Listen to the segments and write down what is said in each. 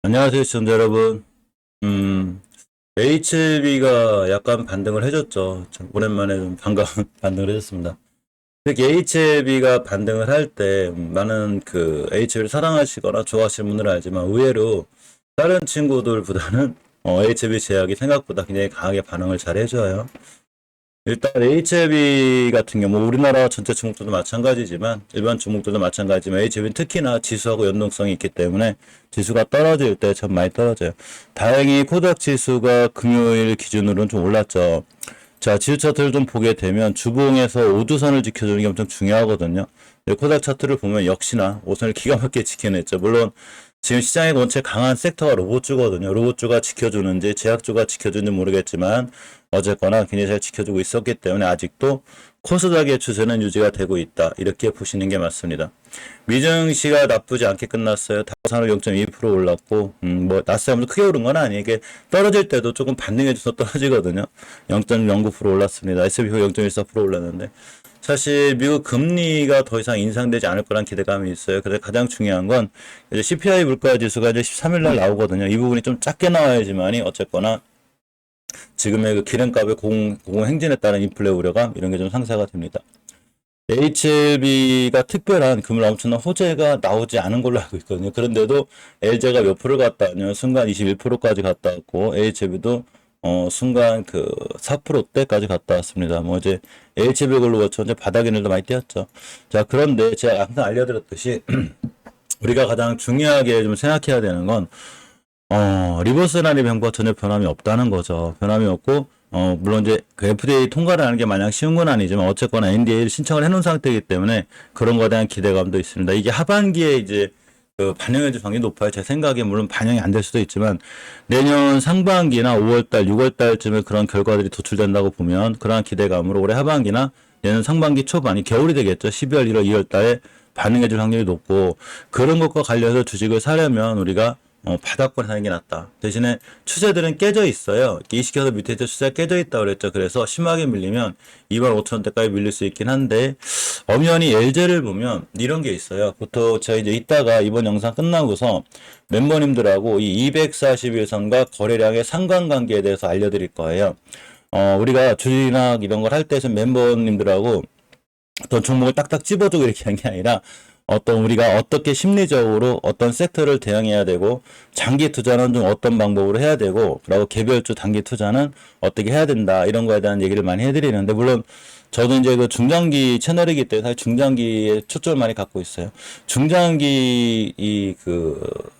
안녕하세요, 시청자 여러분. HLB가 약간 반등을 해줬죠. 참 오랜만에 좀 반가운 반등을 해줬습니다. 특히 HLB가 반등을 할 때 많은 HLB를 사랑하시거나 좋아하시는 분들은 알지만 의외로 다른 친구들보다는 HLB 제약이 생각보다 굉장히 강하게 반응을 잘 해줘요. 일단 HLB 같은 경우 우리나라 전체 종목들도 마찬가지지만 일반 종목들도 마찬가지지만 HLB는 특히나 지수하고 연동성이 있기 때문에 지수가 떨어질 때 참 많이 떨어져요. 다행히 코닥 지수가 금요일 기준으로는 좀 올랐죠. 자, 지수 차트를 좀 보게 되면 주봉에서 5주선을 지켜주는 게 엄청 중요하거든요. 코닥 차트를 보면 역시나 5선을 기가 막히게 지켜냈죠. 물론 지금 시장의 원체 강한 섹터가 로봇주거든요. 로봇주가 지켜주는지 제약주가 지켜주는지 모르겠지만 어쨌거나 굉장히 잘 지켜주고 있었기 때문에 아직도 코스닥의 추세는 유지가 되고 있다. 이렇게 보시는 게 맞습니다. 미증시가 나쁘지 않게 끝났어요. 다우산업 0.2% 올랐고 뭐 나스닥도 크게 오른 건 아니에요. 이게 떨어질 때도 조금 반등해줘서 떨어지거든요. 0.09% 올랐습니다. S&P 0.14% 올랐는데 사실 미국 금리가 더 이상 인상되지 않을 거란 기대감이 있어요. 그래서 가장 중요한 건 이제 CPI 물가 지수가 이제 13일 날 나오거든요. 이 부분이 좀 작게 나와야지만이 어쨌거나 지금의 기름값의 공공행진에 따른 인플레 우려감 이런 게 좀 상쇄가 됩니다. HLB가 특별한 금을 엄청난 호재가 나오지 않은 걸로 알고 있거든요. 그런데도 LG가 몇 프로를 갔다 왔냐면 순간 21%까지 갔다 왔고 HLB도 순간 4%대까지 갔다 왔습니다. 뭐 이제 HLB 글로벌 이제 바닥이늘도 많이 뛰었죠. 자, 그런데 제가 항상 알려드렸듯이 우리가 가장 중요하게 좀 생각해야 되는 건 리버스 라인 변화가 전혀 변함이 없다는 거죠. 변함이 없고, 물론 이제 FDA 통과를 하는 게 마냥 쉬운 건 아니지만 어쨌거나 NDA를 신청을 해놓은 상태이기 때문에 그런 거에 대한 기대감도 있습니다. 이게 하반기에 이제 반영해줄 확률이 높아요. 제 생각에 물론 반영이 안 될 수도 있지만 내년 상반기나 5월달, 6월달쯤에 그런 결과들이 도출된다고 보면 그러한 기대감으로 올해 하반기나 내년 상반기 초반이 겨울이 되겠죠. 12월, 1월, 2월달에 반응해줄 확률이 높고 그런 것과 관련해서 주식을 사려면 우리가 바닥권에 사는 게 낫다. 대신에 추세들은 깨져 있어요. 20개서 밑에 추세가 깨져 있다고 그랬죠. 그래서 심하게 밀리면 25,000원대까지 밀릴 수 있긴 한데 엄연히 LG를 보면 이런 게 있어요. 보통 제가 이제 이따가 이번 영상 끝나고서 멤버님들하고 이 241선과 거래량의 상관관계에 대해서 알려드릴 거예요. 우리가 주식이나 이런 걸 할 때에서 멤버님들하고 어떤 종목을 딱딱 집어주고 이렇게 하는 게 아니라 어떤 우리가 어떻게 심리적으로 어떤 섹터를 대응해야 되고 장기 투자는 좀 어떤 방법으로 해야 되고 그리고 개별주 단기 투자는 어떻게 해야 된다 이런 거에 대한 얘기를 많이 해드리는데 물론 저도 이제 중장기 채널이기 때문에 사실 중장기에 초점을 많이 갖고 있어요. 중장기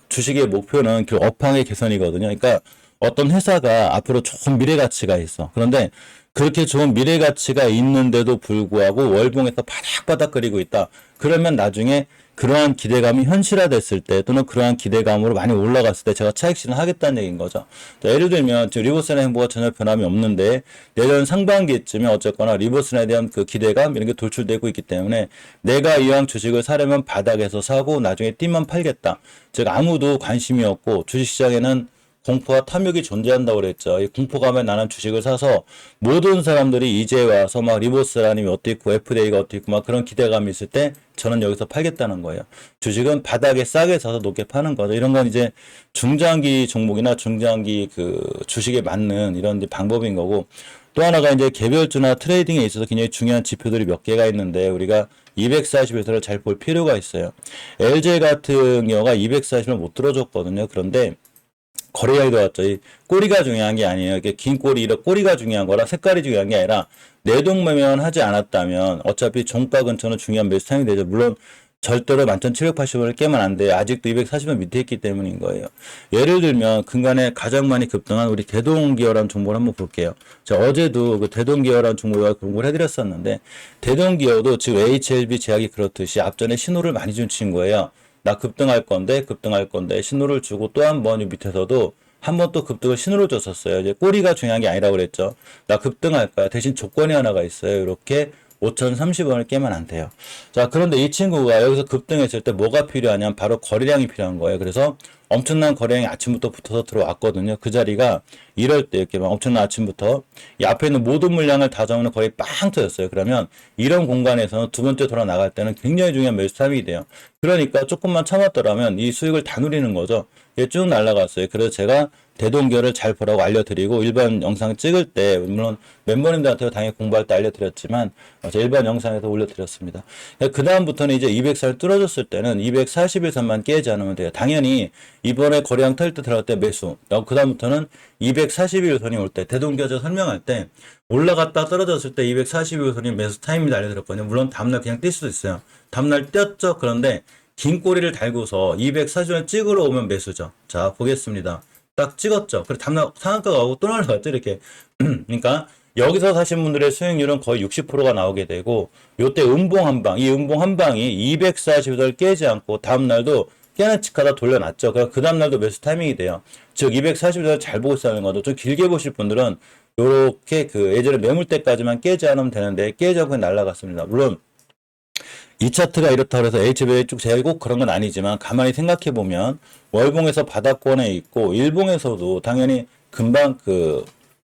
주식의 목표는 업황의 개선이거든요. 그러니까 어떤 회사가 앞으로 좋은 미래 가치가 있어. 그런데 그렇게 좋은 미래 가치가 있는데도 불구하고 월봉에서 바닥바닥거리고 있다. 그러면 나중에 그러한 기대감이 현실화됐을 때 또는 그러한 기대감으로 많이 올라갔을 때 제가 차익 실현하겠다는 얘기인 거죠. 자, 예를 들면 지금 리버스라인 행보가 전혀 변함이 없는데 내년 상반기쯤에 어쨌거나 리버스라인에 대한 기대감 이런 게 돌출되고 있기 때문에 내가 이왕 주식을 사려면 바닥에서 사고 나중에 뛰면 팔겠다. 즉 아무도 관심이 없고 주식시장에는 공포와 탐욕이 존재한다고 그랬죠. 이 공포감에 나는 주식을 사서 모든 사람들이 이제 와서 막 리버스라님이 어떻게 있고 FDA가 어떻게 있고 막 그런 기대감이 있을 때 저는 여기서 팔겠다는 거예요. 주식은 바닥에 싸게 사서 높게 파는 거죠. 이런 건 이제 중장기 종목이나 중장기 주식에 맞는 이런 방법인 거고 또 하나가 이제 개별주나 트레이딩에 있어서 굉장히 중요한 지표들이 몇 개가 있는데 우리가 240에서를 잘 볼 필요가 있어요. LG 같은 경우가 240을 못 들어줬거든요. 그런데 거래량이 들어왔죠. 이 꼬리가 중요한 게 아니에요. 이게 긴 꼬리, 이런 꼬리가 중요한 거라 색깔이 중요한 게 아니라 내동매매만 하지 않았다면 어차피 종가 근처는 중요한 매수 타임이 되죠. 물론 절대로 11,780원을 깨면 안 돼요. 아직도 240원 밑에 있기 때문인 거예요. 예를 들면 근간에 가장 많이 급등한 우리 대동기어라는 종목을 한번 볼게요. 자, 어제도 대동기어라는 종목을 공부를 해드렸었는데 대동기어도 지금 HLB 제약이 그렇듯이 앞전에 신호를 많이 준 친거예요 나 급등할 건데 신호를 주고 또 한 번 밑에서도 한 번 또 급등을 신호를 줬었어요. 이제 꼬리가 중요한 게 아니라고 그랬죠. 나 급등할 거야. 대신 조건이 하나가 있어요. 이렇게 5,030원을 깨면 안 돼요. 자, 그런데 이 친구가 여기서 급등했을 때 뭐가 필요하냐면 바로 거래량이 필요한 거예요. 그래서 엄청난 거래량이 아침부터 붙어서 들어왔거든요. 그 자리가 이럴 때 이렇게 막 엄청난 아침부터 이 앞에 있는 모든 물량을 다 잡는 거의 빵 터졌어요. 그러면 이런 공간에서는 두 번째 돌아 나갈 때는 굉장히 중요한 매수 타이밍이 돼요. 그러니까 조금만 참았더라면 이 수익을 다 누리는 거죠. 이게 쭉 날아갔어요. 그래서 제가 대동결을 잘 보라고 알려드리고 일반 영상 찍을 때 물론 멤버님들한테 당연히 공부할 때 알려드렸지만 제가 일반 영상에서 올려드렸습니다. 그 다음부터는 이제 200살 뚫어졌을 때는 241선만 깨지 않으면 돼요. 당연히 이번에 거래량 털 때 들어갈 때 매수. 그 다음부터는 241선이 올 때 대동결 설명할 때 올라갔다 떨어졌을 때 241선이 매수 타임을 알려드렸거든요. 물론 다음날 그냥 뛸 수도 있어요. 다음날 뛰었죠. 그런데 긴 꼬리를 달고서 240원 찍으러 오면 매수죠. 자, 보겠습니다. 딱 찍었죠. 그리고 다음날 상한가가 오고 또 날라갔죠. 이렇게. 그러니까 여기서 사신 분들의 수익률은 거의 60%가 나오게 되고 요때 음봉 한 방, 이 음봉 한 방이 240원을 깨지 않고 다음날도 깨는 칙하다 돌려놨죠. 그 다음날도 매수 타이밍이 돼요. 즉 240원을 잘 보고 있다는 것도 좀 길게 보실 분들은 요렇게 그 예전에 매물대까지만 깨지 않으면 되는데 깨지 않고 날라갔습니다. 물론 이 차트가 이렇다고 해서 HBA 쭉 제일 꼭 그런 건 아니지만 가만히 생각해 보면 월봉에서 바닥권에 있고 일봉에서도 당연히 금방 그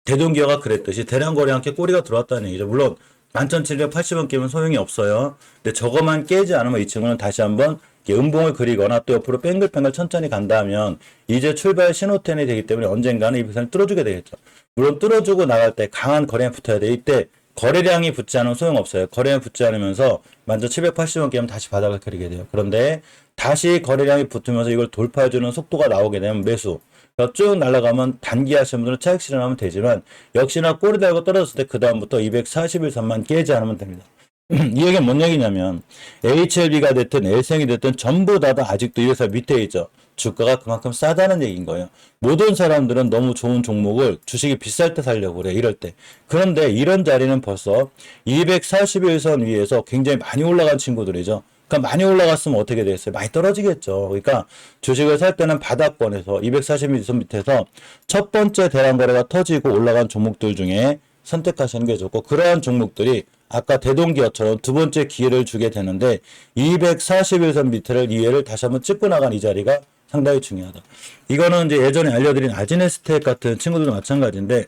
대동기어가 그랬듯이 대량 거래와 함께 꼬리가 들어왔다는 얘기죠. 물론 11,780원 깨면 소용이 없어요. 근데 저거만 깨지 않으면 이 친구는 다시 한번 음봉을 그리거나 또 옆으로 뺑글뺑글 천천히 간다면 이제 출발 신호탄이 되기 때문에 언젠가는 이 비상을 뚫어주게 되겠죠. 물론 뚫어주고 나갈 때 강한 거래량 붙어야 돼. 이때 거래량이 붙지 않으면 소용없어요. 거래량이 붙지 않으면서 11,780원 깨면 다시 바닥을 그리게 돼요. 그런데 다시 거래량이 붙으면서 이걸 돌파해주는 속도가 나오게 되면 매수. 그러니까 쭉 날아가면 단기 하시는 분들은 차익 실현하면 되지만 역시나 꼬리 달고 떨어졌을 때 그 다음부터 241선만 깨지 않으면 됩니다. 이 얘기는 뭔 얘기냐면 HLB가 됐든 L생이 됐든 전부 다 아직도 200살 밑에 있죠. 주가가 그만큼 싸다는 얘기인 거예요. 모든 사람들은 너무 좋은 종목을 주식이 비쌀 때 사려고 그래. 이럴 때. 그런데 이런 자리는 벌써 241선 위에서 굉장히 많이 올라간 친구들이죠. 그러니까 많이 올라갔으면 어떻게 되겠어요? 많이 떨어지겠죠. 그러니까 주식을 살 때는 바닥권에서 241선 밑에서 첫 번째 대량 거래가 터지고 올라간 종목들 중에 선택하시는 게 좋고 그러한 종목들이 아까 대동기어처럼 두 번째 기회를 주게 되는데 241선 밑을 이해를 다시 한번 찍고 나간 이 자리가 상당히 중요하다. 이거는 이제 예전에 알려드린 아지네스텍 같은 친구들도 마찬가지인데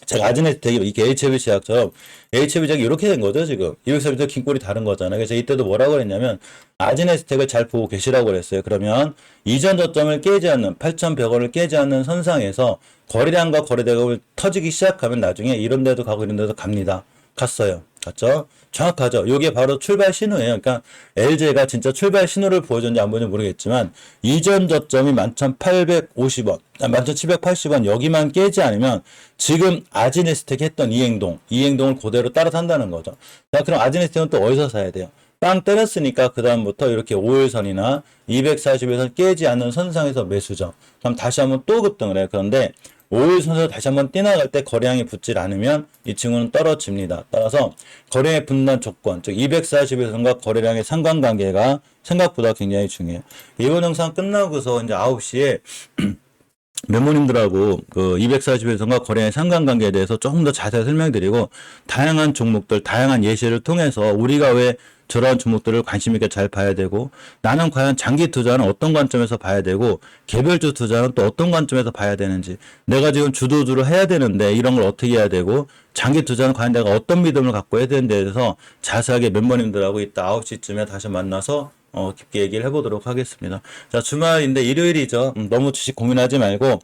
제가 아지네스텍이 이게 HLB 제약처럼 HLB 제약이 이렇게 된 거죠 지금 240m 긴 꼴이 다른 거잖아요. 그래서 이때도 뭐라고 그랬냐면 아지네스텍을 잘 보고 계시라고 그랬어요. 그러면 이전 저점을 깨지 않는 8,100원을 깨지 않는 선상에서 거래량과 거래대금을 터지기 시작하면 나중에 이런 데도 가고 이런 데도 갑니다. 갔어요. 갔죠? 정확하죠? 이게 바로 출발 신호예요. 그러니까 LG가 진짜 출발 신호를 보여줬는지 안 보여줬는지 모르겠지만 이전 저점이 11,850원, 11,780원 여기만 깨지 않으면 지금 아지네스텍 했던 이 행동을 그대로 따라산다는 거죠. 자, 그럼 아지네스텍은 또 어디서 사야 돼요? 빵 때렸으니까 그 다음부터 이렇게 5일선이나 240일선 깨지 않는 선상에서 매수죠. 그럼 다시 한번 또 급등을 해요. 그런데 5일 선에서 다시 한번 뛰어나갈 때 거래량이 붙질 않으면 이 친구는 떨어집니다. 따라서 거래량이 붙는 조건, 즉 240일선과 거래량의 상관관계가 생각보다 굉장히 중요해요. 이번 영상 끝나고서 이제 9시에 멤버님들하고 그 240일선과 거래량의 상관관계에 대해서 조금 더 자세히 설명드리고 다양한 종목들, 다양한 예시를 통해서 우리가 왜 저러한 종목들을 관심 있게 잘 봐야 되고 나는 과연 장기 투자는 어떤 관점에서 봐야 되고 개별주 투자는 또 어떤 관점에서 봐야 되는지 내가 지금 주도주를 해야 되는데 이런 걸 어떻게 해야 되고 장기 투자는 과연 내가 어떤 믿음을 갖고 해야 되는데 대해서 자세하게 멤버님들하고 이따 9시쯤에 다시 만나서 깊게 얘기를 해보도록 하겠습니다. 자, 주말인데 일요일이죠. 너무 주식 고민하지 말고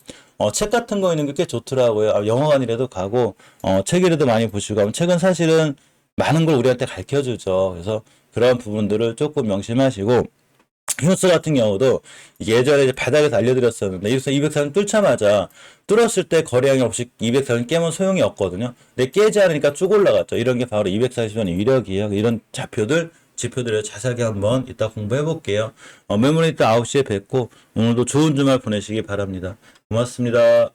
책 같은 거 있는 게 꽤 좋더라고요. 영화관이라도 가고 책이라도 많이 보시고 하면 책은 사실은 많은 걸 우리한테 가르쳐주죠. 그래서 그런 부분들을 조금 명심하시고 휴스 같은 경우도 예전에 이제 바닥에서 알려드렸었는데 여기서 204선 뚫자마자 뚫었을 때 거래량이 없이 204선 깨면 소용이 없거든요. 근데 깨지 않으니까 쭉 올라갔죠. 이런 게 바로 240원의 위력이에요. 이런 지표들을 자세하게 한번 이따 공부해 볼게요. 매물은 이따 9시에 뵙고 오늘도 좋은 주말 보내시기 바랍니다. 고맙습니다.